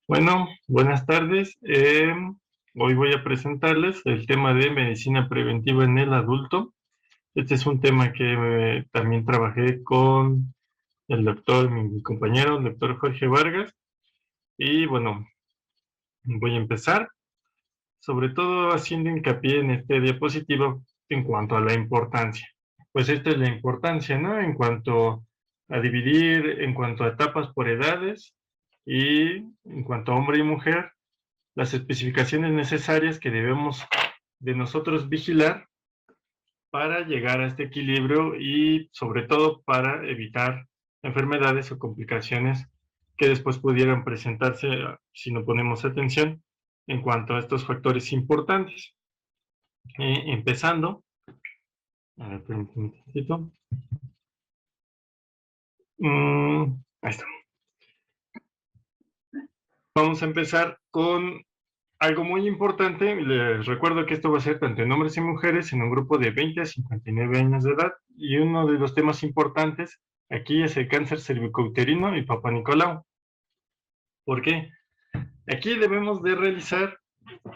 Bueno, buenas tardes. Hoy voy a presentarles el tema de medicina preventiva en el adulto. Este es un tema que también trabajé con el doctor, mi compañero, el doctor Jorge Vargas. Y bueno, voy a empezar, sobre todo haciendo hincapié en este diapositivo en cuanto a la importancia. Pues esta es la importancia, ¿no? En cuanto a dividir, en cuanto a etapas por edades y en cuanto a hombre y mujer las especificaciones necesarias que debemos de nosotros vigilar para llegar a este equilibrio y sobre todo para evitar enfermedades o complicaciones que después pudieran presentarse si no ponemos atención en cuanto a estos factores importantes. Empezando, a ver, permítame un momentito. Ahí está. Vamos a empezar con algo muy importante. Les recuerdo que esto va a ser tanto en hombres y mujeres en un grupo de 20 a 59 años de edad. Y uno de los temas importantes aquí es el cáncer cervicouterino y Papa Nicolau. ¿Por qué? Aquí debemos de realizar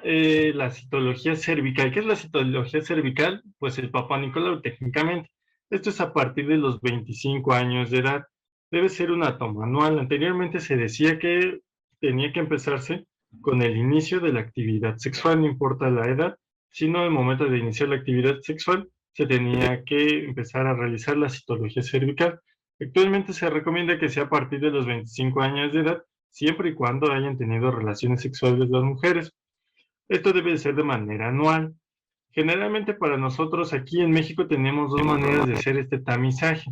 la citología cervical. ¿Qué es la citología cervical? Pues el Papa Nicolau técnicamente. Esto es a partir de los 25 años de edad. Debe ser una toma anual. Anteriormente se decía que tenía que empezarse con el inicio de la actividad sexual, no importa la edad, sino el momento de iniciar la actividad sexual se tenía que empezar a realizar la citología cervical. Actualmente se recomienda que sea a partir de los 25 años de edad, siempre y cuando hayan tenido relaciones sexuales las mujeres. Esto debe de ser de manera anual. Generalmente para nosotros aquí en México tenemos dos maneras de hacer este tamizaje.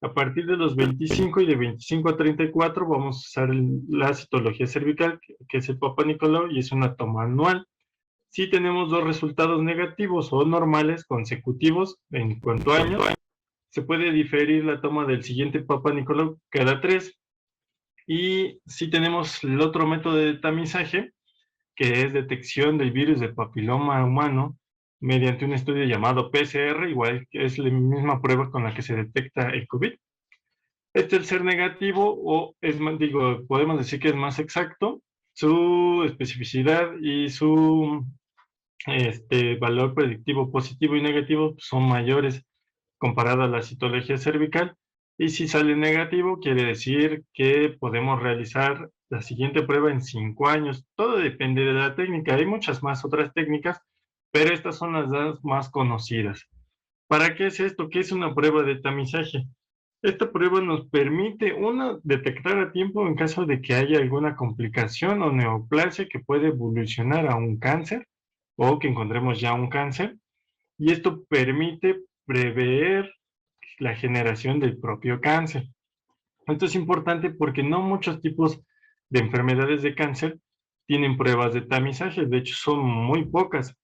A partir de los 25 y de 25 a 34 vamos a usar la citología cervical, que es el Papa Nicolau, y es una toma anual. Si tenemos dos resultados negativos o normales consecutivos en cuanto a años, se puede diferir la toma del siguiente Papa Nicolau cada 3. Y si tenemos el otro método de tamizaje, que es detección del virus del papiloma humano mediante un estudio llamado PCR, igual que es la misma prueba con la que se detecta el COVID. Este, el ser negativo, o es más, digo, podemos decir que es más exacto, su especificidad y su valor predictivo positivo y negativo son mayores comparado a la citología cervical. Y si sale negativo, quiere decir que podemos realizar la siguiente prueba en 5 años. Todo depende de la técnica. Hay muchas más otras técnicas, pero estas son las más conocidas. ¿Para qué es esto? ¿Qué es una prueba de tamizaje? Esta prueba nos permite, uno, detectar a tiempo en caso de que haya alguna complicación o neoplasia que puede evolucionar a un cáncer o que encontremos ya un cáncer. Y esto permite prever la generación del propio cáncer. Esto es importante porque no muchos tipos de enfermedades de cáncer tienen pruebas de tamizaje, de hecho son muy pocas.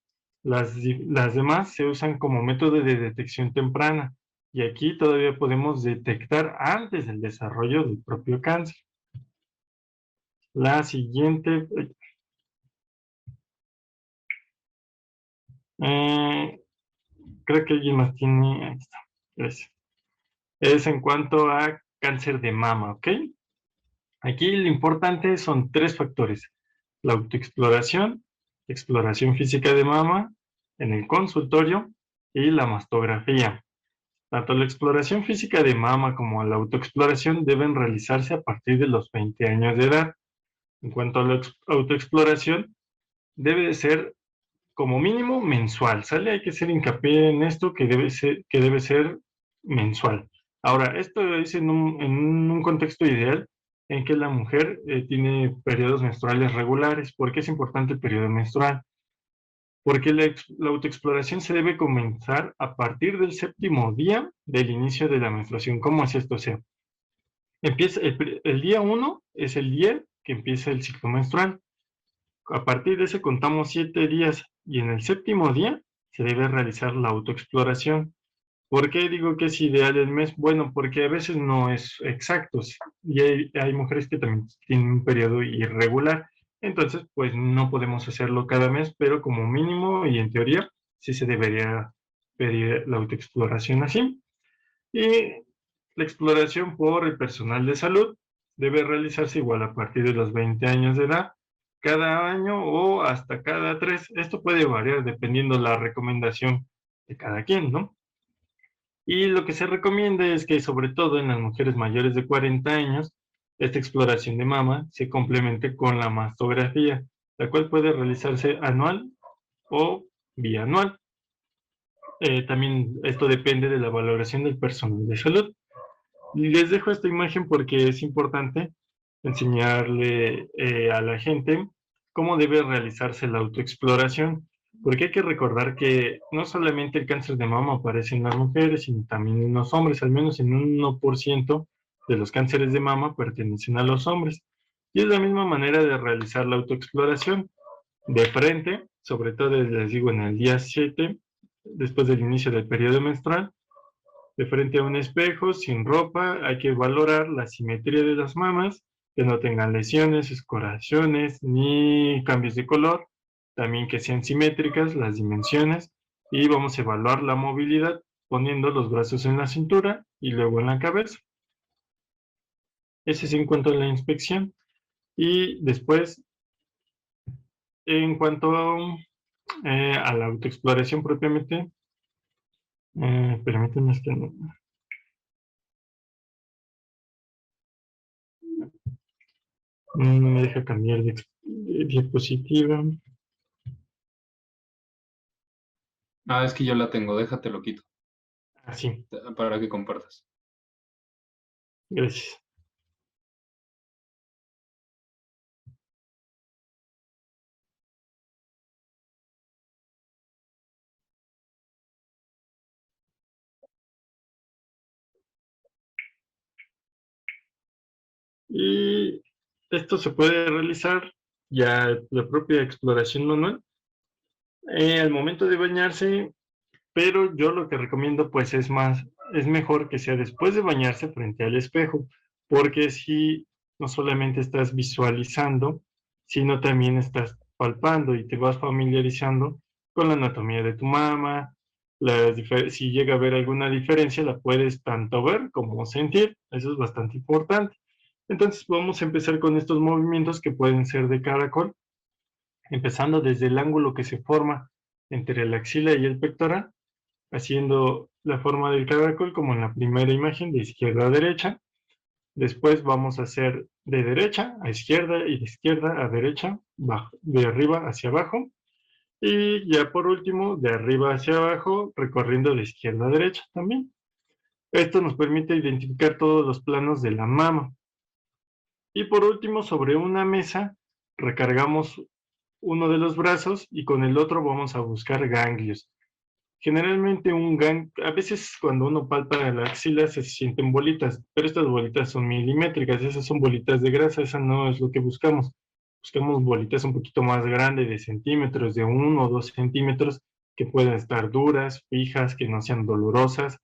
Las demás se usan como método de detección temprana y aquí todavía podemos detectar antes del desarrollo del propio cáncer. La siguiente, eh, creo que alguien más tiene, ahí está, gracias. Es en cuanto a cáncer de mama, ¿ok? Aquí lo importante son tres factores: la autoexploración, exploración física de mama en el consultorio y la mastografía. Tanto la exploración física de mama como la autoexploración deben realizarse a partir de los 20 años de edad. En cuanto a la autoexploración, debe de ser como mínimo mensual, ¿sale? Hay que hacer hincapié en esto que debe ser mensual. Ahora, esto es en un contexto ideal en que la mujer tiene periodos menstruales regulares. ¿Por qué es importante el periodo menstrual? Porque la autoexploración se debe comenzar a partir del séptimo día del inicio de la menstruación. ¿Cómo es esto? O sea, empieza el día 1 es el día que empieza el ciclo menstrual. A partir de ese contamos 7 días y en el séptimo día se debe realizar la autoexploración. ¿Por qué digo que es ideal el mes? Bueno, porque a veces no es exacto y hay mujeres que también tienen un periodo irregular. Entonces, pues no podemos hacerlo cada mes, pero como mínimo y en teoría sí se debería pedir la autoexploración así. Y la exploración por el personal de salud debe realizarse igual a partir de los 20 años de edad, cada año o hasta cada 3. Esto puede variar dependiendo la recomendación de cada quien, ¿no? Y lo que se recomienda es que, sobre todo en las mujeres mayores de 40 años, esta exploración de mama se complemente con la mastografía, la cual puede realizarse anual o bianual. También esto depende de la valoración del personal de salud. Les dejo esta imagen porque es importante enseñarle a la gente cómo debe realizarse la autoexploración, porque hay que recordar que no solamente el cáncer de mama aparece en las mujeres, sino también en los hombres, al menos en un 1% de los cánceres de mama pertenecen a los hombres. Y es la misma manera de realizar la autoexploración, de frente, sobre todo les digo en el día 7, después del inicio del periodo menstrual, de frente a un espejo, sin ropa, hay que valorar la simetría de las mamas, que no tengan lesiones, escoraciones, ni cambios de color, también que sean simétricas las dimensiones, y vamos a evaluar la movilidad poniendo los brazos en la cintura y luego en la cabeza. Ese es en cuanto a la inspección. Y después, en cuanto a la autoexploración propiamente, permítanme que no me deja cambiar de diapositiva. Ah, es que yo la tengo, déjate lo quito. Así, Para que compartas. gracias. Y esto se puede realizar ya la propia exploración manual al momento de bañarse, pero yo lo que recomiendo pues es mejor que sea después de bañarse frente al espejo, porque si no solamente estás visualizando, sino también estás palpando y te vas familiarizando con la anatomía de tu mama, si llega a haber alguna diferencia la puedes tanto ver como sentir, eso es bastante importante. Entonces vamos a empezar con estos movimientos que pueden ser de caracol, empezando desde el ángulo que se forma entre la axila y el pectoral, haciendo la forma del caracol como en la primera imagen de izquierda a derecha. Después vamos a hacer de derecha a izquierda y de izquierda a derecha, de arriba hacia abajo. Y ya por último, de arriba hacia abajo, recorriendo de izquierda a derecha también. Esto nos permite identificar todos los planos de la mama. Y por último, sobre una mesa, recargamos uno de los brazos y con el otro vamos a buscar ganglios. Generalmente a veces cuando uno palpa la axila se sienten bolitas, pero estas bolitas son milimétricas, esas son bolitas de grasa, esa no es lo que buscamos. Buscamos bolitas un poquito más grandes, de centímetros, de 1 o 2 centímetros, que puedan estar duras, fijas, que no sean dolorosas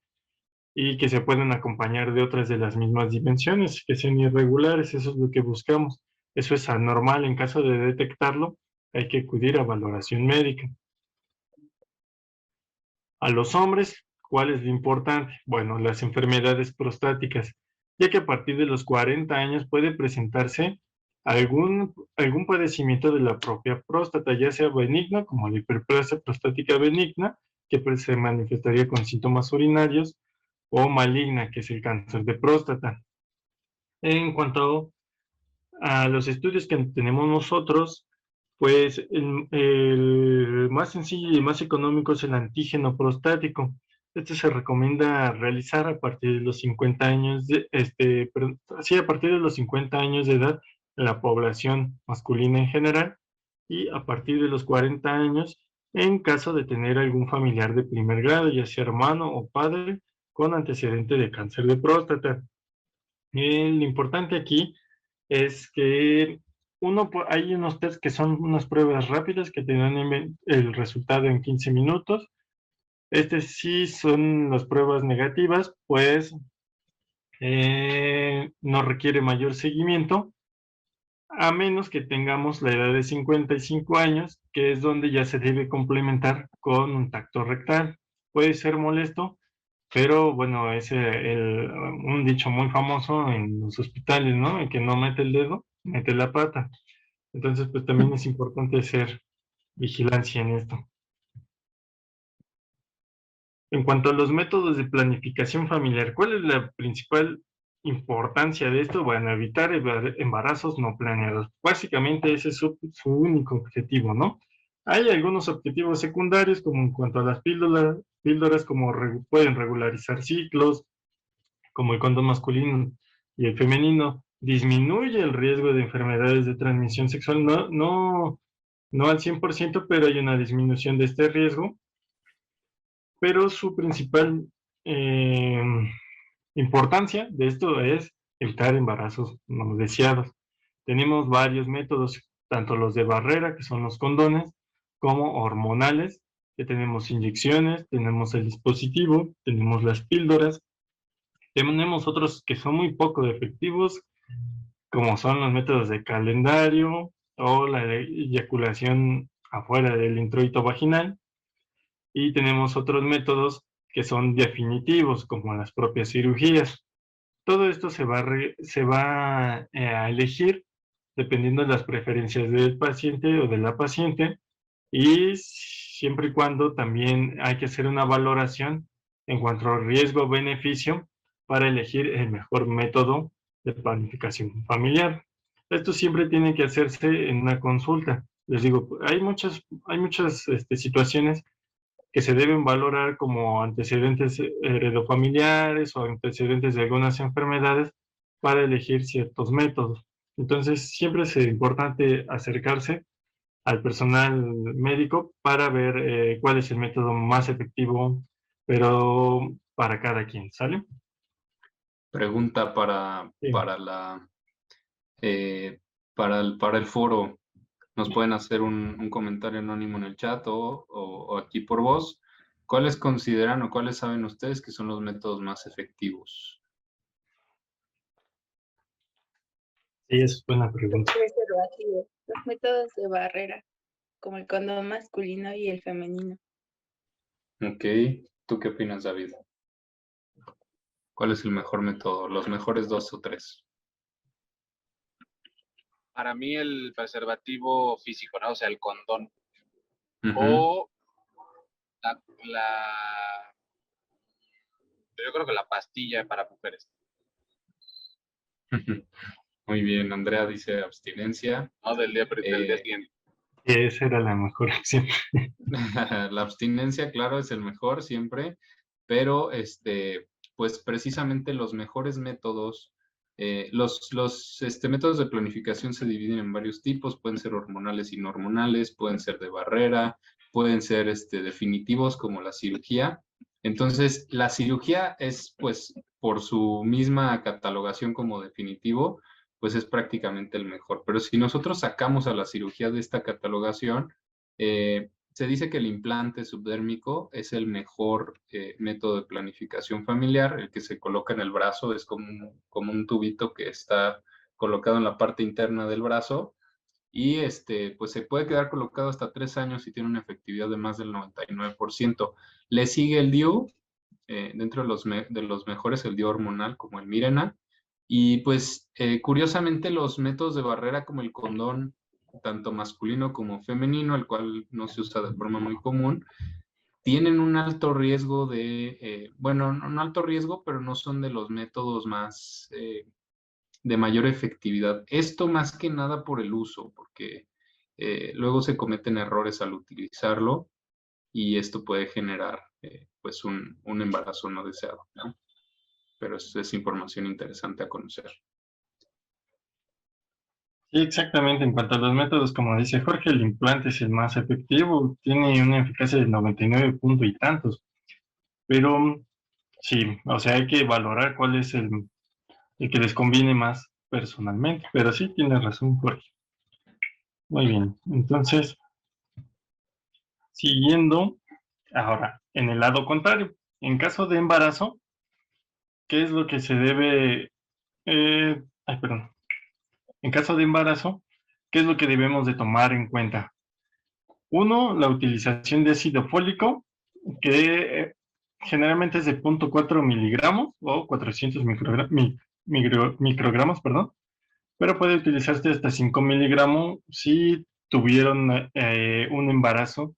y que se pueden acompañar de otras de las mismas dimensiones, que sean irregulares, eso es lo que buscamos. Eso es anormal, en caso de detectarlo, hay que acudir a valoración médica. A los hombres, ¿cuál es lo importante? Bueno, las enfermedades prostáticas, ya que a partir de los 40 años puede presentarse algún padecimiento de la propia próstata, ya sea benigno, como la hiperplasia prostática benigna, que se manifestaría con síntomas urinarios, o maligna, que es el cáncer de próstata. En cuanto a los estudios que tenemos nosotros, pues el más sencillo y más económico es el antígeno prostático. Este se recomienda realizar a partir de los 50 años sí, a partir de los 50 años de edad en la población masculina en general y a partir de los 40 años en caso de tener algún familiar de primer grado, ya sea hermano o padre, con antecedente de cáncer de próstata. Lo importante aquí es que hay unos test que son unas pruebas rápidas que te dan el resultado en 15 minutos. Sí son las pruebas negativas, pues no requiere mayor seguimiento, a menos que tengamos la edad de 55 años, que es donde ya se debe complementar con un tacto rectal. Puede ser molesto, Pero bueno, es un dicho muy famoso en los hospitales, ¿no? El que no mete el dedo, mete la pata. Entonces, pues también es importante hacer vigilancia en esto. En cuanto a los métodos de planificación familiar, ¿cuál es la principal importancia de esto? Bueno, evitar embarazos no planeados. Básicamente ese es su único objetivo, ¿no? Hay algunos objetivos secundarios, como en cuanto a las píldoras como pueden regularizar ciclos, como el condón masculino y el femenino, disminuye el riesgo de enfermedades de transmisión sexual, no al 100%, pero hay una disminución de este riesgo, pero su principal eh, importancia de esto es evitar embarazos no deseados. Tenemos varios métodos, tanto los de barrera, que son los condones, como hormonales, que tenemos inyecciones, tenemos el dispositivo, tenemos las píldoras, tenemos otros que son muy poco efectivos, como son los métodos de calendario o la eyaculación afuera del introito vaginal, y tenemos otros métodos que son definitivos, como las propias cirugías. Todo esto se va a elegir dependiendo de las preferencias del paciente o de la paciente, y siempre y cuando también hay que hacer una valoración en cuanto al riesgo-beneficio para elegir el mejor método de planificación familiar. Esto siempre tiene que hacerse en una consulta. Les digo, hay muchas situaciones que se deben valorar como antecedentes heredofamiliares o antecedentes de algunas enfermedades para elegir ciertos métodos. Entonces, siempre es importante acercarse al personal médico para ver cuál es el método más efectivo, pero para cada quien, ¿sale? Pregunta Sí. eh, para el foro. Nos pueden hacer un comentario anónimo en el chat o aquí por voz. ¿Cuáles consideran o cuáles saben ustedes que son los métodos más efectivos? Sí, es buena Los pregunta. preservativos, los métodos de barrera, como el condón masculino y el femenino. Ok, ¿tú qué opinas, David? ¿Cuál es el mejor método? ¿Los mejores 2 o 3? Para mí el preservativo físico, ¿no? O sea, el condón. Ujú. O la, yo creo que la pastilla para mujeres. Muy bien, Andrea dice abstinencia. ¿No? Del día siguiente. Esa era la mejor opción. La abstinencia, claro, es el mejor siempre, pero pues precisamente los mejores métodos, los métodos de planificación se dividen en varios tipos, pueden ser hormonales y no hormonales, pueden ser de barrera, pueden ser definitivos como la cirugía. Entonces, la cirugía es, pues, por su misma catalogación como definitivo, pues es prácticamente el mejor. Pero si nosotros sacamos a la cirugía de esta catalogación, se dice que el implante subdérmico es el mejor método de planificación familiar, el que se coloca en el brazo, es como un tubito que está colocado en la parte interna del brazo y pues se puede quedar colocado hasta 3 años y tiene una efectividad de más del 99%. Le sigue el DIU, dentro de los mejores, el DIU hormonal como el Mirena, y pues curiosamente los métodos de barrera como el condón, tanto masculino como femenino, el cual no se usa de forma muy común, tienen un alto riesgo bueno, no alto riesgo, pero no son de los métodos más, de mayor efectividad. Esto más que nada por el uso, porque luego se cometen errores al utilizarlo y esto puede generar pues un embarazo no deseado, ¿no? Pero es información interesante a conocer. Sí, exactamente. En cuanto a los métodos, como dice Jorge, el implante es el más efectivo, tiene una eficacia del 99 punto y tantos, pero sí, o sea, hay que valorar cuál es el que les conviene más personalmente, pero sí, tiene razón, Jorge. Muy bien, entonces, siguiendo, ahora, en el lado contrario, en caso de embarazo, ¿qué es lo que se debe, perdón, en caso de embarazo, ¿qué es lo que debemos de tomar en cuenta? Uno, la utilización de ácido fólico, que generalmente es de 0.4 miligramos o 400 microgramos, perdón, pero puede utilizarse hasta 5 miligramos si tuvieron un embarazo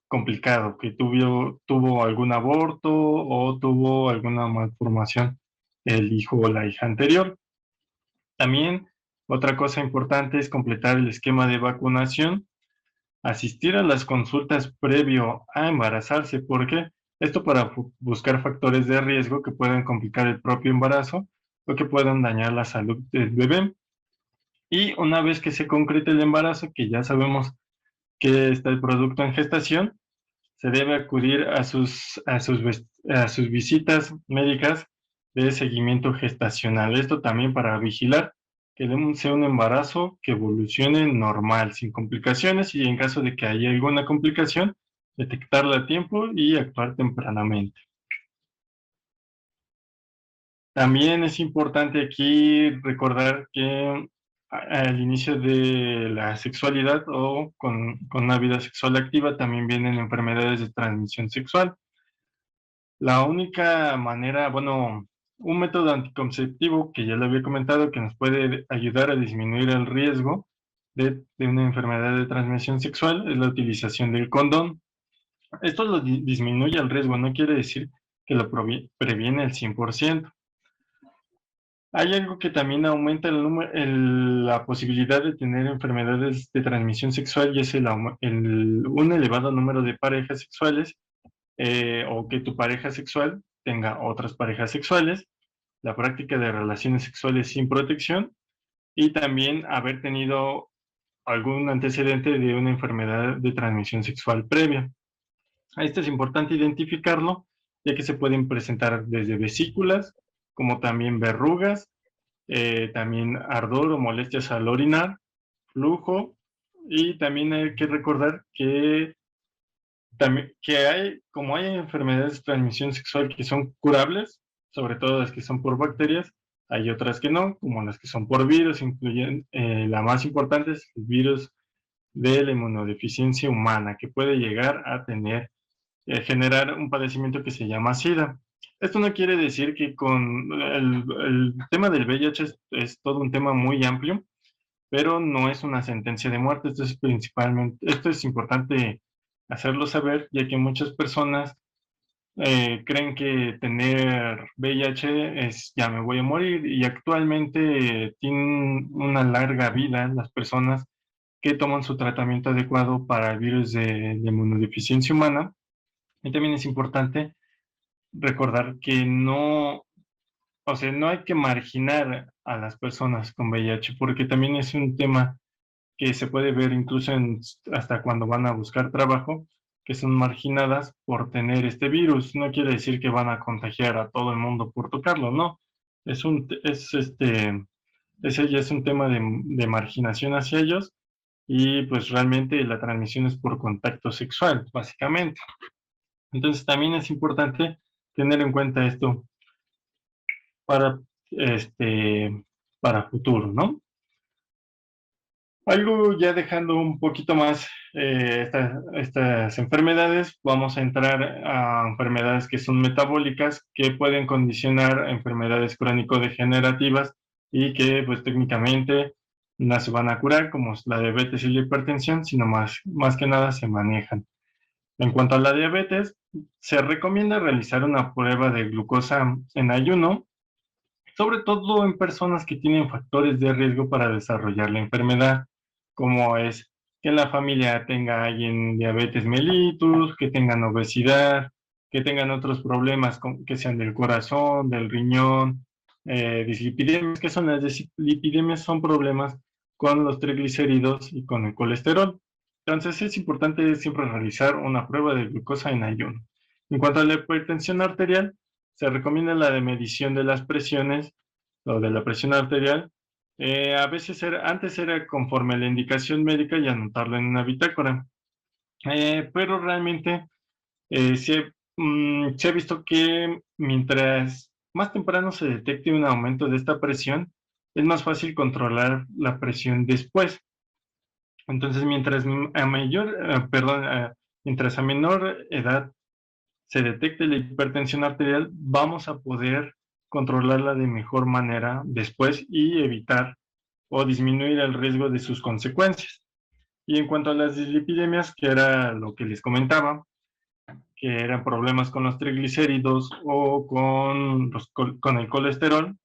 complicado, que tuvo algún aborto o tuvo alguna malformación el hijo o la hija anterior. También otra cosa importante es completar el esquema de vacunación, asistir a las consultas previo a embarazarse, porque esto para buscar factores de riesgo que puedan complicar el propio embarazo o que puedan dañar la salud del bebé. Y una vez que se concrete el embarazo, que ya sabemos que está el producto en gestación, se debe acudir a sus visitas médicas de seguimiento gestacional. Esto también para vigilar que sea un embarazo que evolucione normal, sin complicaciones, y en caso de que haya alguna complicación, detectarla a tiempo y actuar tempranamente. También es importante aquí recordar que al inicio de la sexualidad o con una vida sexual activa también vienen enfermedades de transmisión sexual. La única manera, bueno, un método anticonceptivo que ya le había comentado que nos puede ayudar a disminuir el riesgo de una enfermedad de transmisión sexual es la utilización del condón. Esto disminuye el riesgo, no quiere decir que lo previene al 100%. Hay algo que también aumenta la posibilidad de tener enfermedades de transmisión sexual y es un elevado número de parejas sexuales o que tu pareja sexual tenga otras parejas sexuales, la práctica de relaciones sexuales sin protección y también haber tenido algún antecedente de una enfermedad de transmisión sexual previa. Esto es importante identificarlo, ya que se pueden presentar desde vesículas, como también verrugas, también ardor o molestias al orinar, flujo, y también hay que recordar que como hay enfermedades de transmisión sexual que son curables, sobre todo las que son por bacterias, hay otras que no, como las que son por virus, incluyen la más importante es el virus de la inmunodeficiencia humana, que puede llegar a generar un padecimiento que se llama SIDA. Esto no quiere decir que con el tema del VIH es todo un tema muy amplio, pero no es una sentencia de muerte. Esto es importante hacerlo saber, ya que muchas personas creen que tener VIH es ya me voy a morir y actualmente tienen una larga vida las personas que toman su tratamiento adecuado para el virus de inmunodeficiencia humana. Y también es importante recordar que no, o sea, no hay que marginar a las personas con VIH, porque también es un tema que se puede ver incluso hasta cuando van a buscar trabajo, que son marginadas por tener este virus. No quiere decir que van a contagiar a todo el mundo por tocarlo, no. Ese ya es un tema de marginación hacia ellos y pues realmente la transmisión es por contacto sexual, básicamente. Entonces también es importante tener en cuenta esto para, para futuro, ¿no? Algo ya dejando un poquito más estas enfermedades, vamos a entrar a enfermedades que son metabólicas, que pueden condicionar enfermedades crónico-degenerativas y que pues técnicamente no se van a curar, como la diabetes y la hipertensión, sino más que nada se manejan. En cuanto a la diabetes, se recomienda realizar una prueba de glucosa en ayuno, sobre todo en personas que tienen factores de riesgo para desarrollar la enfermedad, como es que en la familia tenga alguien diabetes mellitus, que tengan obesidad, que tengan otros problemas que sean del corazón, del riñón, dislipidemias. ¿Qué son las dislipidemias? Son problemas con los triglicéridos y con el colesterol. Entonces es importante siempre realizar una prueba de glucosa en ayuno. En cuanto a la hipertensión arterial, se recomienda la de medición de las presiones o de la presión arterial. A veces antes era conforme a la indicación médica y anotarlo en una bitácora. Pero realmente se ha visto que mientras más temprano se detecte un aumento de esta presión, es más fácil controlar la presión después. Entonces, mientras a menor edad se detecte la hipertensión arterial, vamos a poder controlarla de mejor manera después y evitar o disminuir el riesgo de sus consecuencias. Y en cuanto a las dislipidemias, que era lo que les comentaba, que eran problemas con los triglicéridos o con el colesterol,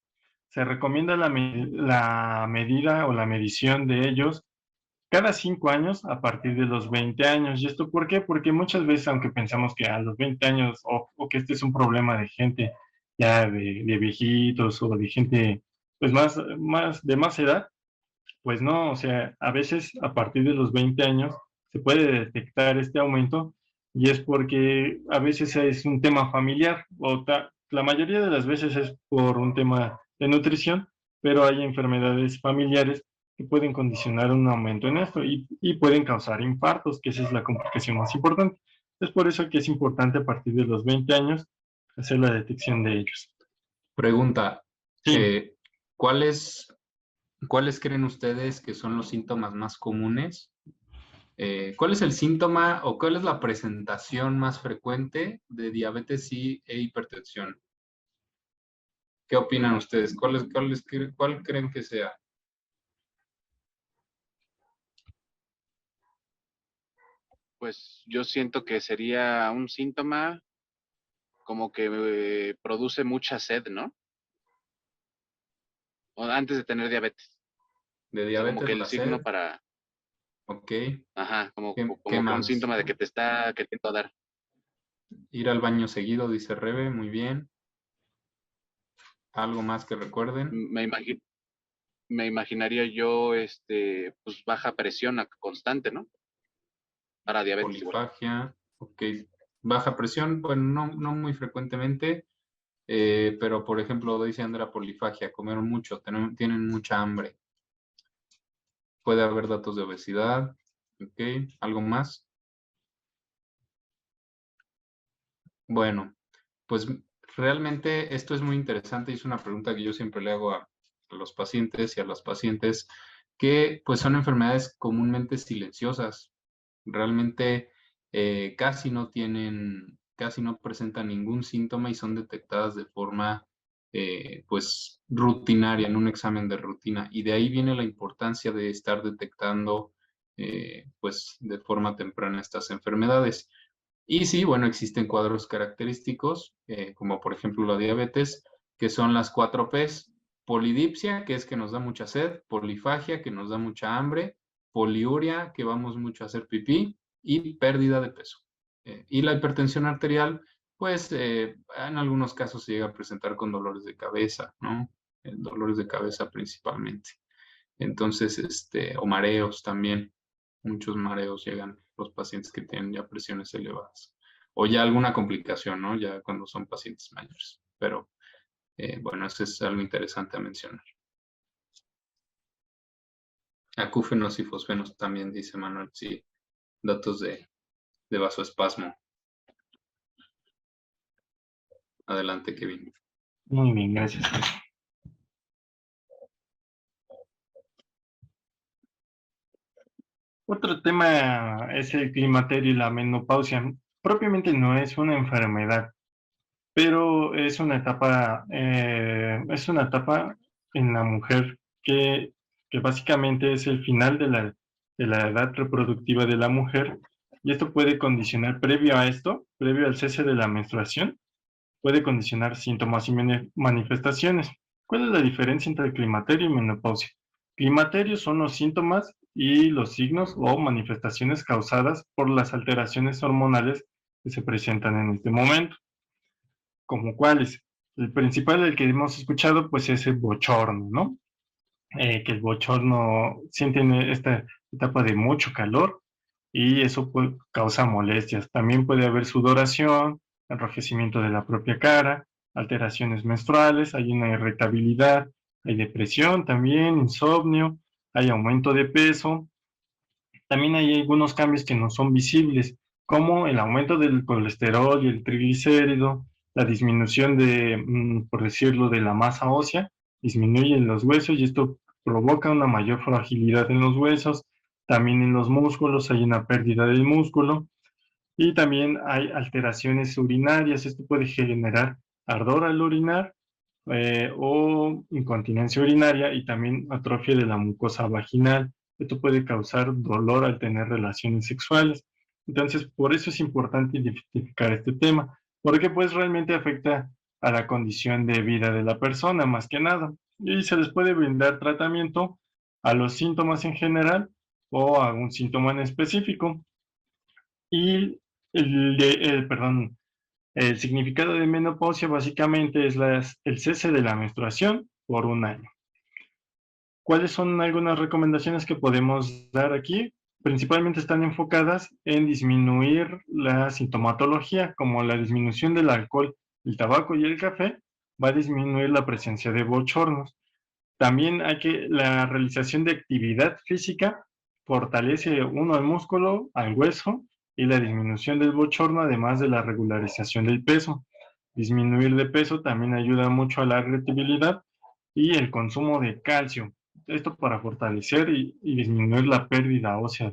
se recomienda la medida o la medición de ellos cada 5 años a partir de los 20 años. ¿Y esto por qué? Porque muchas veces, aunque pensamos que a los 20 años o que este es un problema de gente ya de viejitos o de gente pues de más edad, pues no, o sea, a veces a partir de los 20 años se puede detectar este aumento y es porque a veces es un tema familiar la mayoría de las veces es por un tema de nutrición, pero hay enfermedades familiares que pueden condicionar un aumento en esto y pueden causar infartos, que esa es la complicación más importante. Es por eso que es importante a partir de los 20 años hacer la detección de ellos. Pregunta, Sí. ¿cuáles creen ustedes que son los síntomas más comunes? ¿Cuál es el síntoma o cuál es la presentación más frecuente de diabetes e hipertensión? ¿Qué opinan ustedes? ¿Cuál creen que sea? Pues yo siento que sería un síntoma como que produce mucha sed, ¿no? O antes de tener diabetes. De O sea, como diabetes, que el la signo sed. para, Ok. ajá, ¿Qué como que un más? síntoma de que te está queriendo dar. Ir al baño seguido, dice Rebe, muy bien. ¿Algo más que recuerden? Me imaginaría yo, pues baja presión constante, ¿no? Para diabetes igual. Polifagia, ok. Baja presión, bueno, no muy frecuentemente, pero por ejemplo, dice Andrea, polifagia, comer mucho, tienen mucha hambre. Puede haber datos de obesidad, ok. ¿Algo más? Bueno, pues realmente esto es muy interesante y es una pregunta que yo siempre le hago a los pacientes y a las pacientes, que pues son enfermedades comúnmente silenciosas. Realmente casi no presentan ningún síntoma y son detectadas de forma pues rutinaria, en un examen de rutina. Y de ahí viene la importancia de estar detectando pues de forma temprana estas enfermedades. Y sí, bueno, existen cuadros característicos, como por ejemplo la diabetes, que son las 4 Ps. Polidipsia, que es que nos da mucha sed, polifagia, que nos da mucha hambre, poliuria, que vamos mucho a hacer pipí, y pérdida de peso. Y la hipertensión arterial, pues en algunos casos se llega a presentar con dolores de cabeza, ¿no? Dolores de cabeza principalmente. Entonces, o mareos también. Muchos mareos llegan los pacientes que tienen ya presiones elevadas. O ya alguna complicación, ¿no? Ya cuando son pacientes mayores. Pero, bueno, eso es algo interesante a mencionar. Acúfenos y fosfenos también, dice Manuel, sí. Datos de vasoespasmo. Adelante, Kevin. Muy bien, gracias. Otro tema es el climaterio y la menopausia. Propiamente no es una enfermedad, pero es una etapa en la mujer que básicamente es el final de la edad reproductiva de la mujer, y esto puede condicionar, previo al cese de la menstruación, puede condicionar síntomas y manifestaciones. ¿Cuál es la diferencia entre climaterio y menopausia? Climaterio son los síntomas y los signos o manifestaciones causadas por las alteraciones hormonales que se presentan en este momento. ¿Como cuáles? El principal, el que hemos escuchado, pues es el bochorno, ¿no? Que el bochorno sienten esta etapa de mucho calor y eso causa molestias. También puede haber sudoración, enrojecimiento de la propia cara, alteraciones menstruales, hay una irritabilidad, hay depresión también, insomnio, hay aumento de peso. También hay algunos cambios que no son visibles, como el aumento del colesterol y el triglicérido, la disminución por decirlo, de la masa ósea, disminuyen los huesos y esto provoca una mayor fragilidad en los huesos. También en los músculos hay una pérdida del músculo. Y también hay alteraciones urinarias. Esto puede generar ardor al orinar o incontinencia urinaria y también atrofia de la mucosa vaginal. Esto puede causar dolor al tener relaciones sexuales. Entonces, por eso es importante identificar este tema, porque pues realmente afecta a la condición de vida de la persona, más que nada. Y se les puede brindar tratamiento a los síntomas en general o a un síntoma en específico. Y perdón, el significado de menopausia básicamente es el cese de la menstruación por un año. ¿Cuáles son algunas recomendaciones que podemos dar aquí? Principalmente están enfocadas en disminuir la sintomatología, como la disminución del alcohol, el tabaco y el café, va a disminuir la presencia de bochornos. También la realización de actividad física fortalece uno al músculo, al hueso y la disminución del bochorno, además de la regularización del peso. Disminuir de peso también ayuda mucho a la irritabilidad y el consumo de calcio. Esto para fortalecer y disminuir la pérdida ósea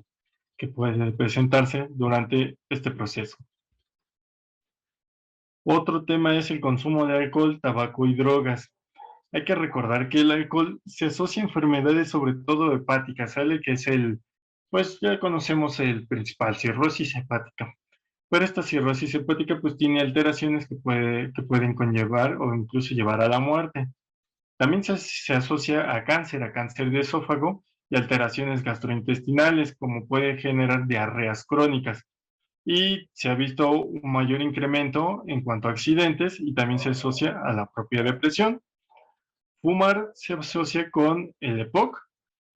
que puede presentarse durante este proceso. Otro tema es el consumo de alcohol, tabaco y drogas. Hay que recordar que el alcohol se asocia a enfermedades sobre todo hepáticas, ¿sale? Que es pues ya conocemos el principal, cirrosis hepática. Pero esta cirrosis hepática pues tiene alteraciones que pueden conllevar o incluso llevar a la muerte. También se asocia a cáncer de esófago y alteraciones gastrointestinales, como puede generar diarreas crónicas. Y se ha visto un mayor incremento en cuanto a accidentes y también se asocia a la propia depresión. Fumar se asocia con el EPOC,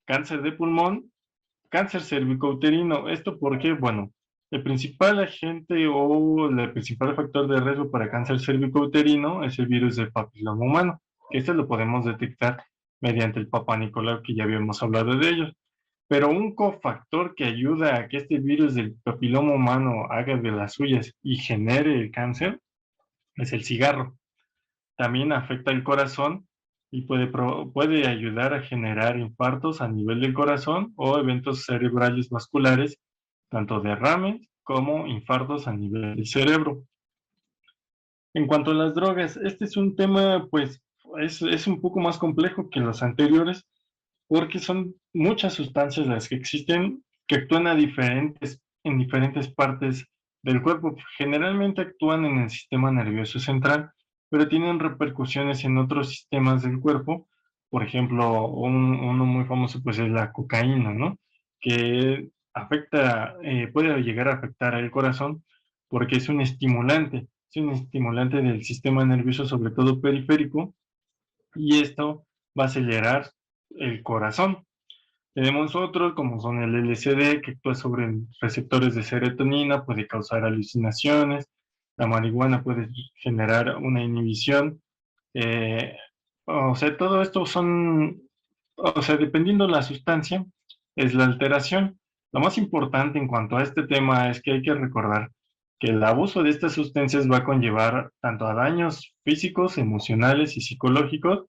cáncer de pulmón, cáncer cervicouterino. ¿Esto porque, bueno, el principal agente o el principal factor de riesgo para cáncer cervicouterino es el virus del papiloma humano, que este lo podemos detectar mediante el Papa Nicolau, que ya habíamos hablado de ellos. Pero un cofactor que ayuda a que este virus del papiloma humano haga de las suyas y genere el cáncer es el cigarro. También afecta el corazón y puede ayudar a generar infartos a nivel del corazón o eventos cerebrales vasculares, tanto derrames como infartos a nivel del cerebro. En cuanto a las drogas, este es un tema, pues, es un poco más complejo que los anteriores, porque son muchas sustancias las que existen que actúan en diferentes partes del cuerpo. Generalmente actúan en el sistema nervioso central, pero tienen repercusiones en otros sistemas del cuerpo. Por ejemplo, uno muy famoso pues es la cocaína, ¿no? Que puede llegar a afectar al corazón porque es un estimulante del sistema nervioso, sobre todo periférico, y esto va a acelerar el corazón. Tenemos otros, como son el LSD, que actúa sobre receptores de serotonina, puede causar alucinaciones. La marihuana puede generar una inhibición. eh, o sea, todo esto o sea, dependiendo de la sustancia, es la alteración. Lo más importante en cuanto a este tema es que hay que recordar que el abuso de estas sustancias va a conllevar tanto a daños físicos, emocionales y psicológicos,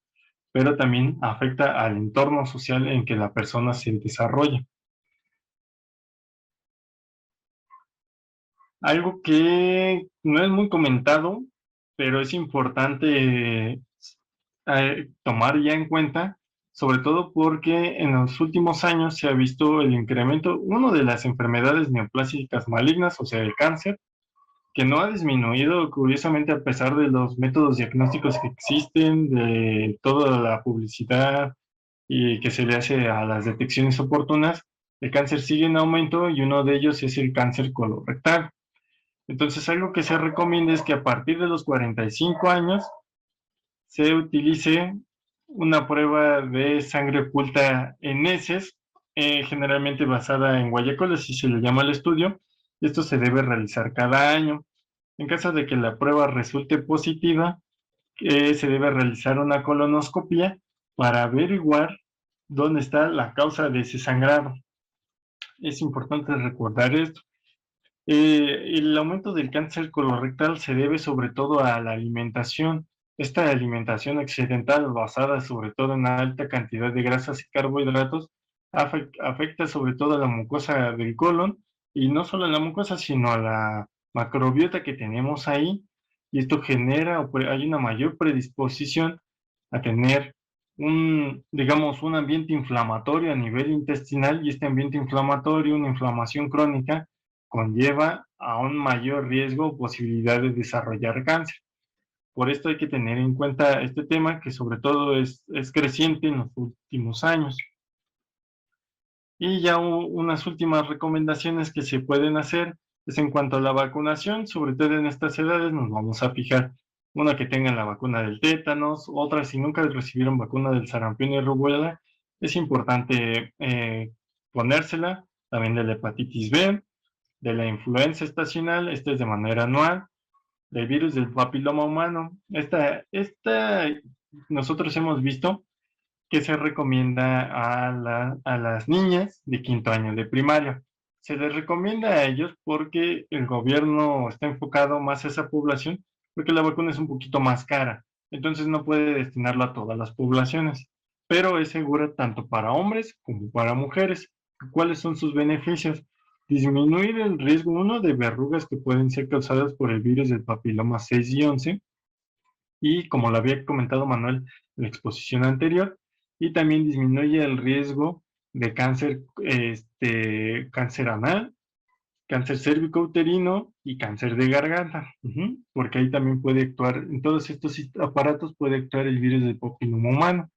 pero también afecta al entorno social en que la persona se desarrolla. Algo que no es muy comentado, pero es importante tomar ya en cuenta, sobre todo porque en los últimos años se ha visto el incremento, uno de las enfermedades neoplásicas malignas, o sea, el cáncer, que no ha disminuido, curiosamente, a pesar de los métodos diagnósticos que existen, de toda la publicidad y que se le hace a las detecciones oportunas. El cáncer sigue en aumento y uno de ellos es el cáncer colorectal. Entonces, algo que se recomienda es que a partir de los 45 años se utilice una prueba de sangre oculta en heces, generalmente basada en guayacol, así se le llama al estudio, y esto se debe realizar cada año. En caso de que la prueba resulte positiva, se debe realizar una colonoscopia para averiguar dónde está la causa de ese sangrado. Es importante recordar esto. El aumento del cáncer colorectal se debe sobre todo a la alimentación. Esta alimentación accidental basada sobre todo en alta cantidad de grasas y carbohidratos afecta sobre todo a la mucosa del colon y no solo a la mucosa, sino a la macrobiota que tenemos ahí, y esto genera, hay una mayor predisposición a tener digamos, un ambiente inflamatorio a nivel intestinal, y este ambiente inflamatorio, una inflamación crónica, conlleva a un mayor riesgo o posibilidad de desarrollar cáncer. Por esto hay que tener en cuenta este tema, que sobre todo es creciente en los últimos años. Y ya unas últimas recomendaciones que se pueden hacer es en cuanto a la vacunación, sobre todo en estas edades nos vamos a fijar una que tengan la vacuna del tétanos, otra si nunca recibieron vacuna del sarampión y rubéola, es importante ponérsela, también de la hepatitis B, de la influenza estacional, esta es de manera anual, del virus del papiloma humano. Esta nosotros hemos visto que se recomienda a las niñas de 5º año de primaria. Se les recomienda a ellos porque el gobierno está enfocado más a esa población, porque la vacuna es un poquito más cara, entonces no puede destinarla a todas las poblaciones, pero es segura tanto para hombres como para mujeres. ¿Cuáles son sus beneficios? Disminuir el riesgo, uno, de verrugas que pueden ser causadas por el virus del papiloma 6 y 11, y como lo había comentado Manuel en la exposición anterior, y también disminuye el riesgo de cáncer, cáncer anal, cáncer cérvico-uterino y cáncer de garganta, porque ahí también puede actuar, en todos estos aparatos puede actuar el virus del papiloma humano.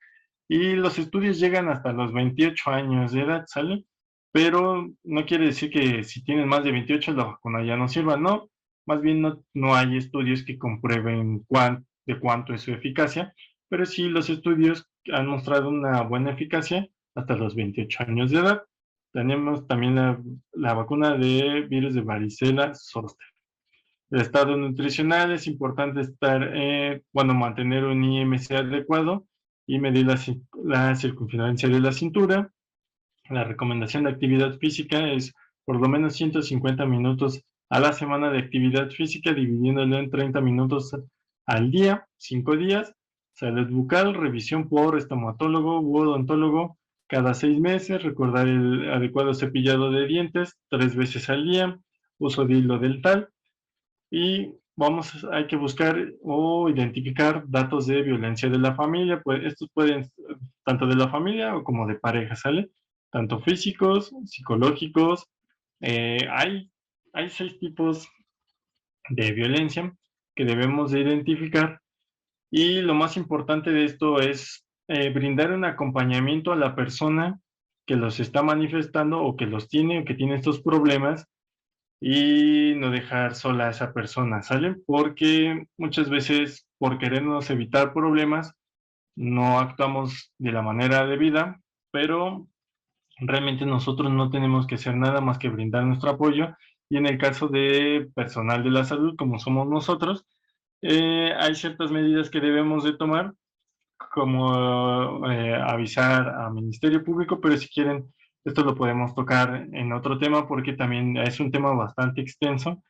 Y los estudios llegan hasta los 28 años de edad, ¿sale? Pero no quiere decir que si tienes más de 28 la vacuna ya no sirva, no. Más bien no hay estudios que comprueben de cuánto es su eficacia, pero sí los estudios han mostrado una buena eficacia hasta los 28 años de edad. Tenemos también la vacuna de virus de varicela zoster. El estado nutricional es importante mantener un IMC adecuado y medir la circunferencia de la cintura. La recomendación de actividad física es por lo menos 150 minutos a la semana de actividad física, dividiéndolo en 30 minutos al día, 5 días. Salud bucal, revisión por estomatólogo u odontólogo cada 6 meses. Recordar el adecuado cepillado de dientes 3 veces al día. Uso de hilo dental. Y hay que buscar o identificar datos de violencia de la familia, pues estos pueden tanto de la familia o como de pareja, ¿sale? Tanto físicos, psicológicos. Hay 6 tipos de violencia que debemos de identificar, y lo más importante de esto es brindar un acompañamiento a la persona que los está manifestando o que los tiene o que tiene estos problemas, y no dejar sola a esa persona, ¿sale? Porque muchas veces por querernos evitar problemas no actuamos de la manera debida, pero realmente nosotros no tenemos que hacer nada más que brindar nuestro apoyo, y en el caso de personal de la salud como somos nosotros, hay ciertas medidas que debemos de tomar, como avisar al Ministerio Público, pero si quieren, esto lo podemos tocar en otro tema porque también es un tema bastante extenso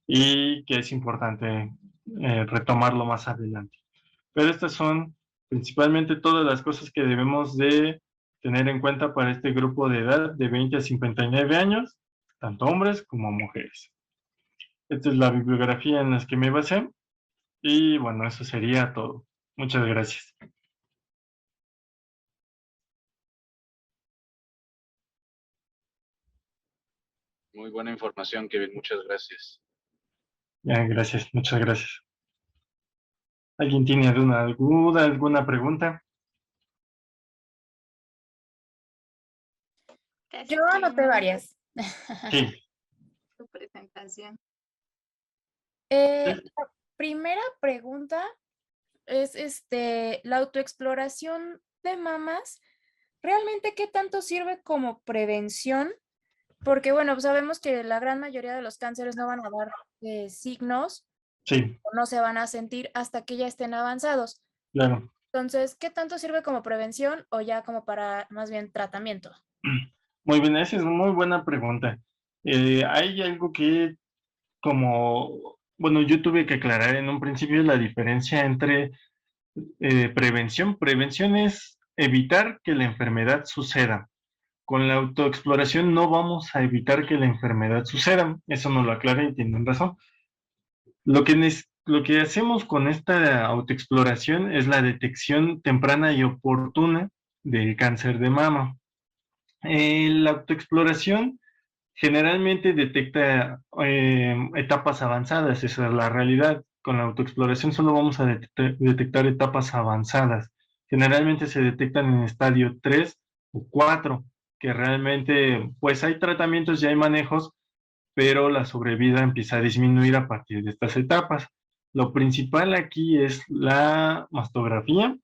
y que es importante retomarlo más adelante. Pero estas son principalmente todas las cosas que debemos de tener en cuenta para este grupo de edad de 20 a 59 años, tanto hombres como mujeres. Esta es la bibliografía en la que me basé, y bueno, eso sería todo. Muchas gracias. Muy buena información, Kevin. Muchas gracias. Ya, gracias, muchas gracias. ¿Alguien tiene alguna duda, alguna pregunta? Casi Yo anoté varias. Sí. tu presentación. La primera pregunta es la autoexploración de mamas, ¿realmente qué tanto sirve como prevención? Porque bueno, pues sabemos que la gran mayoría de los cánceres no van a dar signos, Sí, o no se van a sentir hasta que ya estén avanzados. claro. Entonces, ¿qué tanto sirve como prevención o ya como para más bien tratamiento? Muy bien, esa es una muy buena pregunta. Hay algo que bueno, yo tuve que aclarar en un principio la diferencia entre prevención. Prevención es evitar que la enfermedad suceda. con la autoexploración no vamos a evitar que la enfermedad suceda. Eso nos lo aclara y tienen razón. Lo que hacemos con esta autoexploración es la detección temprana y oportuna del cáncer de mama. La autoexploración generalmente detecta etapas avanzadas, esa es la realidad. Con la autoexploración solo vamos a detectar etapas avanzadas. Generalmente se detectan en estadio 3 o 4, que realmente pues hay tratamientos y hay manejos, pero la sobrevida empieza a disminuir a partir de estas etapas. Lo principal aquí es la mastografía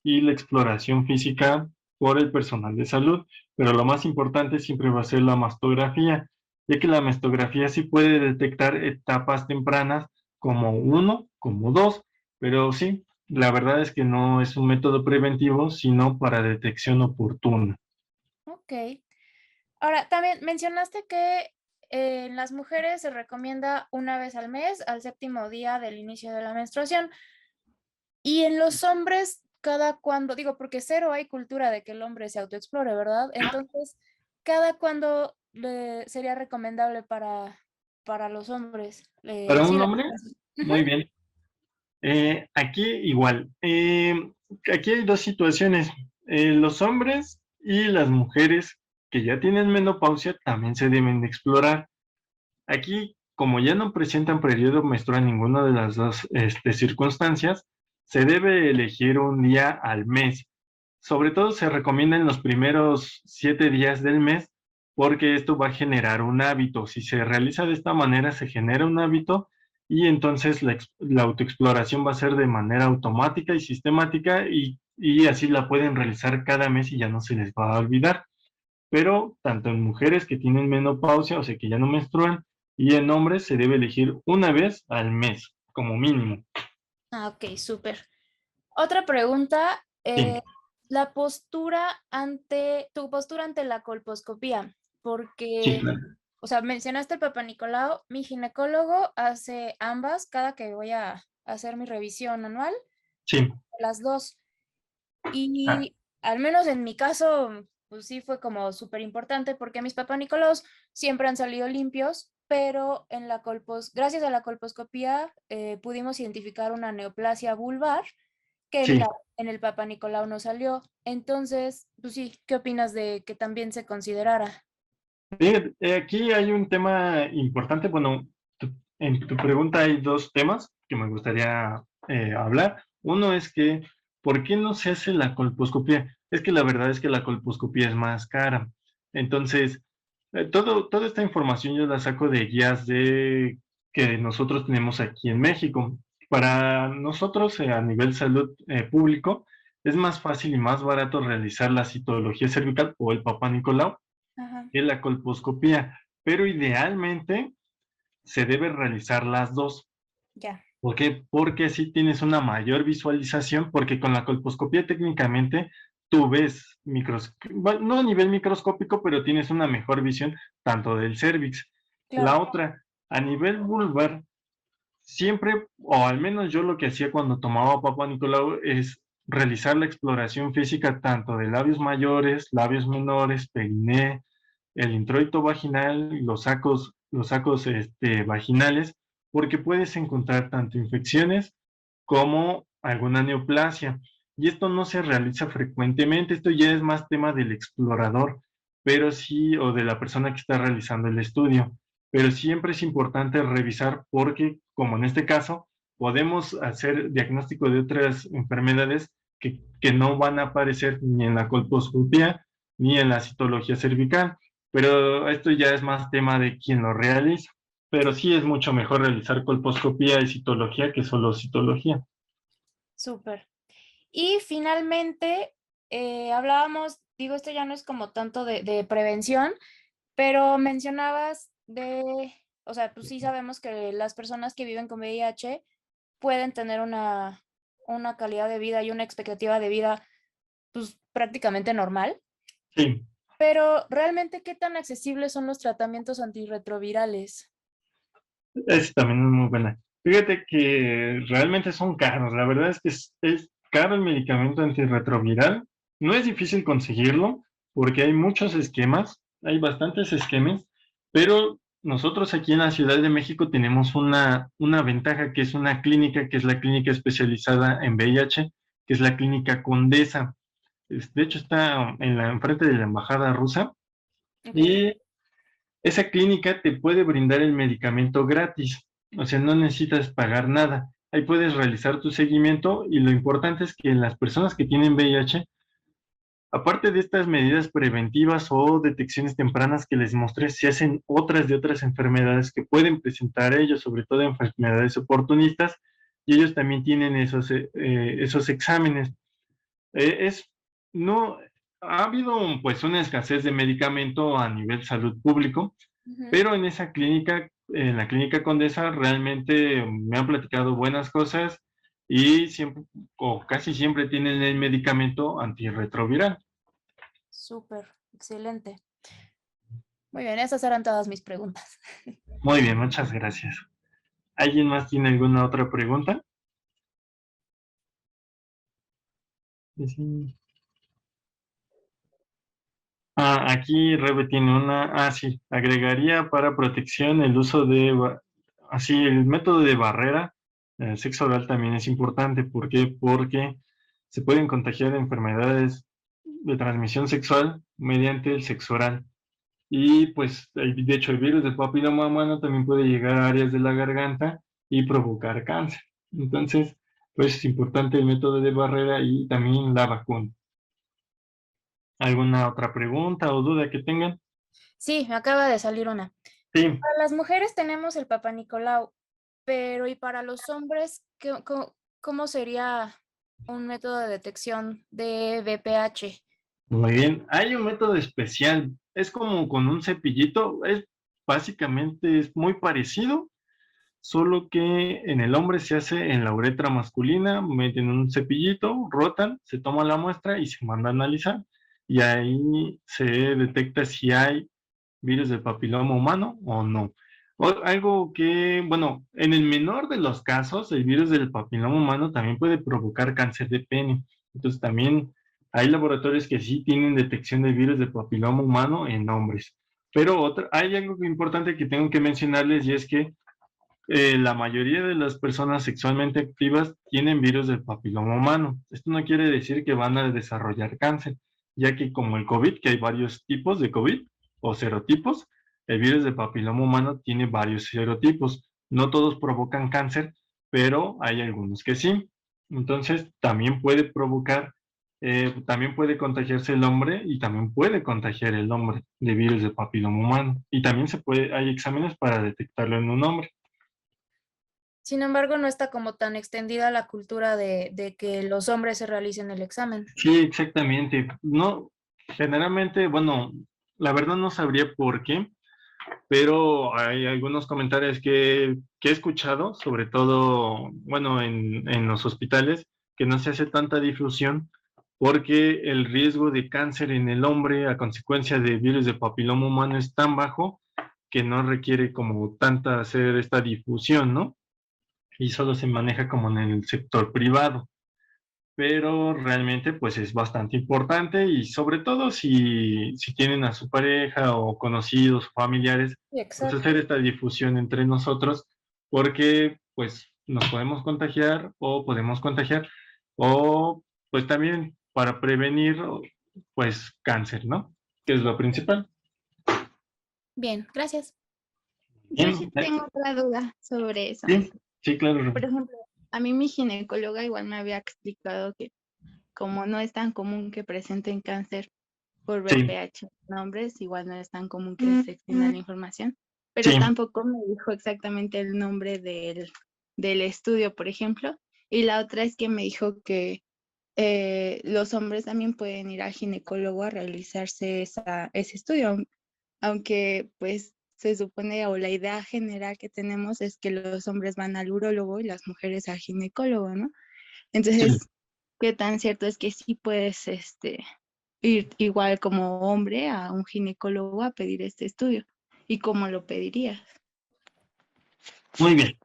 y la exploración física por el personal de salud, pero lo más importante siempre va a ser la mastografía, ya que la mastografía sí puede detectar etapas tempranas como 1, como 2, pero sí, la verdad es que no es un método preventivo, sino para detección oportuna. Ok. Ahora, también mencionaste que en las mujeres se recomienda una vez al mes, al 7º día del inicio de la menstruación. Y en los hombres, cada cuando, digo, porque cero hay cultura de que el hombre se autoexplore, ¿verdad? Entonces, ¿cada cuándo sería recomendable para los hombres? Para Sí, un la hombre, menstruación. Ujú. muy bien. Aquí igual. Aquí hay dos situaciones. Los hombres y las mujeres que ya tienen menopausia también se deben de explorar. Aquí, como ya no presentan periodo menstrual en ninguna de las dos circunstancias, se debe elegir un día al mes. Sobre todo se recomienda en los primeros 7 días del mes porque esto va a generar un hábito. Si se realiza de esta manera, se genera un hábito y entonces la autoexploración va a ser de manera automática y sistemática y así la pueden realizar cada mes y ya no se les va a olvidar. Pero tanto en mujeres que tienen menopausia, o sea que ya no menstruan, y en hombres se debe elegir una vez al mes, como mínimo. Ah, ok, súper. Otra pregunta, Sí, tu postura ante la colposcopía, sí, porque, claro. o sea, mencionaste el Papa Nicolau, mi ginecólogo hace ambas cada que voy a hacer mi revisión anual, Sí. las dos. Ah, Y al menos en mi caso, pues sí fue como súper importante porque mis Papa Nicolaus siempre han salido limpios, pero gracias a la colposcopía pudimos identificar una neoplasia vulvar que sí. en el Papa Nicolau no salió. Entonces, pues sí, ¿qué opinas de que también se considerara? Fíjate, aquí hay un tema importante. Bueno, en tu pregunta hay dos temas que me gustaría hablar. Uno es que, ¿por qué no se hace la colposcopía? Es que la verdad es que la colposcopía es más cara. Entonces, toda esta información yo la saco de guías que nosotros tenemos aquí en México. Para nosotros, a nivel salud público, es más fácil y más barato realizar la citología cervical o el Papa Nicolau Ajá, que la colposcopía, pero idealmente se debe realizar las dos. ya, ¿Por qué? Porque así tienes una mayor visualización, porque con la colposcopía técnicamente tú ves bueno, no a nivel microscópico, pero tienes una mejor visión tanto del cervix. La claro. otra, a nivel vulvar, siempre, o al menos yo lo que hacía cuando tomaba Papa Nicolau es realizar la exploración física tanto de labios mayores, labios menores, periné, el introito vaginal, los sacos vaginales, porque puedes encontrar tanto infecciones como alguna neoplasia. Y esto no se realiza frecuentemente, esto ya es más tema del explorador, pero sí, o de la persona que está realizando el estudio. Pero siempre es importante revisar porque, como en este caso, podemos hacer diagnóstico de otras enfermedades que no van a aparecer ni en la colposcopía ni en la citología cervical. Pero esto ya es más tema de quien lo realiza. Pero sí es mucho mejor realizar colposcopía y citología que solo citología. Súper. Y finalmente, hablábamos, digo, esto ya no es como tanto de prevención, pero mencionabas o sea, pues sí sabemos que las personas que viven con VIH pueden tener una calidad de vida y una expectativa de vida, pues prácticamente normal, Sí, pero realmente, ¿qué tan accesibles son los tratamientos antirretrovirales? es también muy buena. Fíjate que realmente son caros. La verdad es que es caro el medicamento antirretroviral. No es difícil conseguirlo, porque hay muchos esquemas, hay bastantes esquemas, pero nosotros aquí en la Ciudad de México tenemos una ventaja que es una clínica, que es la clínica especializada en VIH, que es la clínica Condesa. De hecho, está enfrente de la embajada rusa, Ok. y esa clínica te puede brindar el medicamento gratis, o sea, no necesitas pagar nada. Ahí puedes realizar tu seguimiento, y lo importante es que las personas que tienen VIH, aparte de estas medidas preventivas o detecciones tempranas que les mostré, se hacen otras de otras enfermedades que pueden presentar ellos, sobre todo enfermedades oportunistas, y ellos también tienen esos exámenes. Es, no, ha habido pues una escasez de medicamento a nivel salud público, Ujú. pero en esa clínica, en la clínica Condesa, realmente me han platicado buenas cosas, y siempre o casi siempre tienen el medicamento antirretroviral. Súper, excelente. Muy bien, esas eran todas mis preguntas. Muy bien, muchas gracias. ¿Alguien más tiene alguna otra pregunta? Sí. Aquí Rebe tiene una. Sí, agregaría para protección el uso así, el método de barrera. El sexo oral también es importante. ¿Por qué? Porque se pueden contagiar enfermedades de transmisión sexual mediante el sexo oral. Y pues, de hecho, el virus del papiloma humano también puede llegar a áreas de la garganta y provocar cáncer. Entonces, pues es importante el método de barrera y también la vacuna. ¿Alguna otra pregunta o duda que tengan? Sí, me acaba de salir una. Sí, Para las mujeres tenemos el Papa Nicolau, pero ¿y para los hombres cómo sería un método de detección de VPH? muy bien. Hay un método especial. Es como con un cepillito. Básicamente es muy parecido, solo que en el hombre se hace en la uretra masculina, meten un cepillito, rotan, se toma la muestra y se manda a analizar. Y ahí se detecta si hay virus del papiloma humano o no. Algo que, bueno, en el menor de los casos, el virus del papiloma humano también puede provocar cáncer de pene. Entonces también hay laboratorios que sí tienen detección del virus del papiloma humano en hombres. Pero hay algo importante que tengo que mencionarles, y es que la mayoría de las personas sexualmente activas tienen virus del papiloma humano. Esto no quiere decir que van a desarrollar cáncer, ya que como el COVID, que hay varios tipos de COVID o serotipos, el virus del papiloma humano tiene varios serotipos. No todos provocan cáncer, pero hay algunos que sí. Entonces, también puede contagiarse el hombre, y también puede contagiar el hombre de virus del papiloma humano. Y también hay exámenes para detectarlo en un hombre. Sin embargo, no está como tan extendida la cultura de que los hombres se realicen el examen. Sí, exactamente. No, generalmente, bueno, la verdad no sabría por qué, pero hay algunos comentarios que he escuchado, sobre todo, bueno, en los hospitales, que no se hace tanta difusión porque el riesgo de cáncer en el hombre a consecuencia de virus de papiloma humano es tan bajo que no requiere como tanta hacer esta difusión, ¿no? Y solo se maneja como en el sector privado, pero realmente pues es bastante importante, y sobre todo si tienen a su pareja o conocidos o familiares, Sí, pues exacto. hacer esta difusión entre nosotros, porque pues nos podemos contagiar o podemos contagiar, o pues también para prevenir pues cáncer, ¿no? Que es lo principal. Bien, gracias. Yo Bien, sí tengo otra duda sobre eso. sí, sí, claro. Por ejemplo, a mí mi ginecóloga igual me había explicado que como no es tan común que presenten cáncer por Sí, VPH en hombres, igual no es tan común que se extienda la información, pero sí, tampoco me dijo exactamente el nombre del estudio, por ejemplo. Y la otra es que me dijo que los hombres también pueden ir al ginecólogo a realizarse ese estudio, aunque pues se supone, o la idea general que tenemos es que los hombres van al urólogo y las mujeres al ginecólogo, ¿no? sí. Entonces, ¿qué tan cierto es que sí puedes ir igual como hombre a un ginecólogo a pedir este estudio? ¿Y cómo lo pedirías? Muy bien.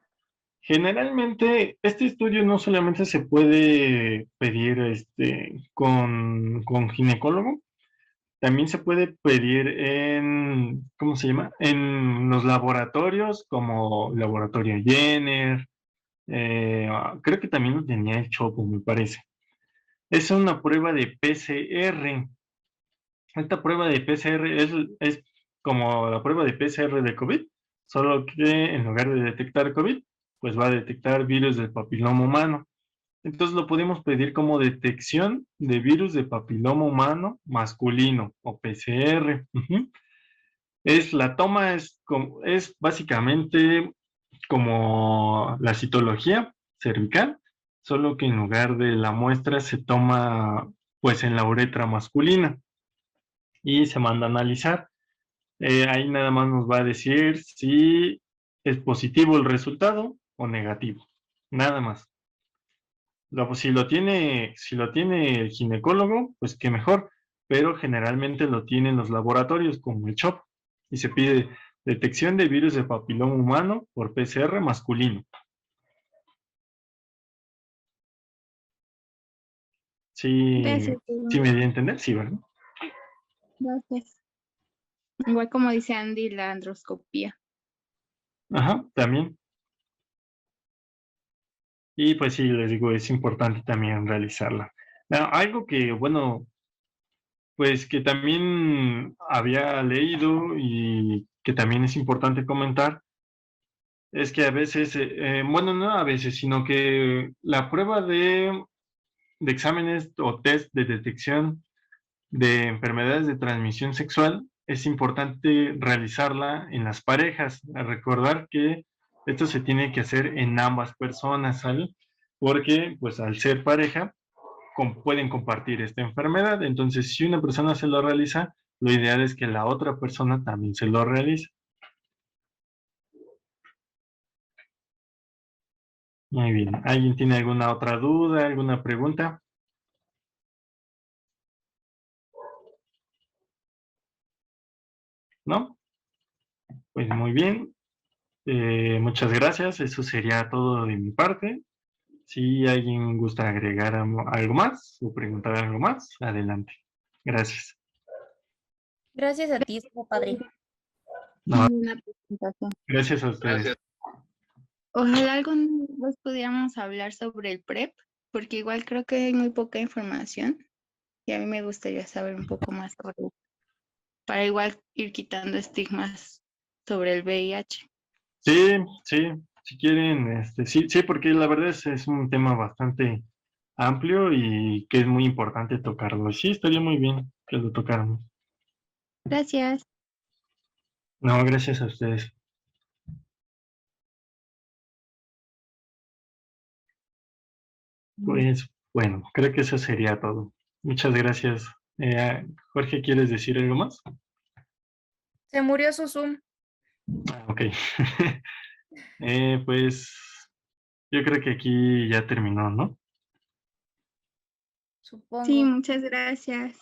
Generalmente, este estudio no solamente se puede pedir con ginecólogo, también se puede pedir en, ¿cómo se llama? En los laboratorios como Laboratorio Jenner, creo que también lo tenía el Chopo, me parece. Es una prueba de PCR. Esta prueba de PCR es como la prueba de PCR de COVID, solo que en lugar de detectar COVID, pues va a detectar virus del papiloma humano. Entonces lo podemos pedir como detección de virus de papiloma humano masculino o PCR. La toma es básicamente como la citología cervical, solo que en lugar de la muestra se toma pues en la uretra masculina y se manda a analizar. Ahí nada más nos va a decir si es positivo el resultado o negativo, nada más. Si lo tiene el ginecólogo, pues qué mejor, pero generalmente lo tienen los laboratorios como el CHOP y se pide detección de virus de papiloma humano por PCR masculino. Sí, Gracias. sí me di a entender, sí, ¿verdad? Gracias. Igual como dice Andy, la androscopía. Ajá, también. Y pues sí, les digo, es importante también realizarla. Algo que, bueno, pues que también había leído y que también es importante comentar, es que a veces, bueno, no a veces, sino que la prueba de exámenes o test de detección de enfermedades de transmisión sexual es importante realizarla en las parejas. A recordar que esto se tiene que hacer en ambas personas, ¿sale? Porque, pues, al ser pareja, pueden compartir esta enfermedad. Entonces, si una persona se lo realiza, lo ideal es que la otra persona también se lo realice. Muy bien. ¿Alguien tiene alguna otra duda, alguna pregunta? ¿No? Pues muy bien. Muchas gracias. Eso sería todo de mi parte. Si alguien gusta agregar algo más o preguntar algo más, adelante. Gracias. Gracias a ti, estuvo padre. No, Una presentación. gracias a ustedes. Gracias. Ojalá algún vez pudiéramos hablar sobre el PrEP, porque igual creo que hay muy poca información y a mí me gustaría saber un poco más sobre eso, para igual ir quitando estigmas sobre el VIH. Sí, sí, si quieren, sí, sí, porque la verdad es un tema bastante amplio y que es muy importante tocarlo. Sí, estaría muy bien que lo tocáramos. Gracias. No, gracias a ustedes. Pues bueno, creo que eso sería todo. Muchas gracias. Jorge, ¿quieres decir algo más? Se murió su Zoom. Ok. Pues yo creo que aquí ya terminó, ¿no? Supongo. Sí, muchas gracias.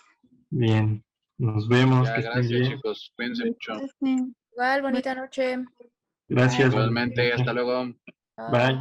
Bien, nos vemos, Ya, que estén gracias, bien. chicos. Cuídense mucho. Igual, bonita noche. Gracias. Igualmente, buenas noches. hasta luego. Bye.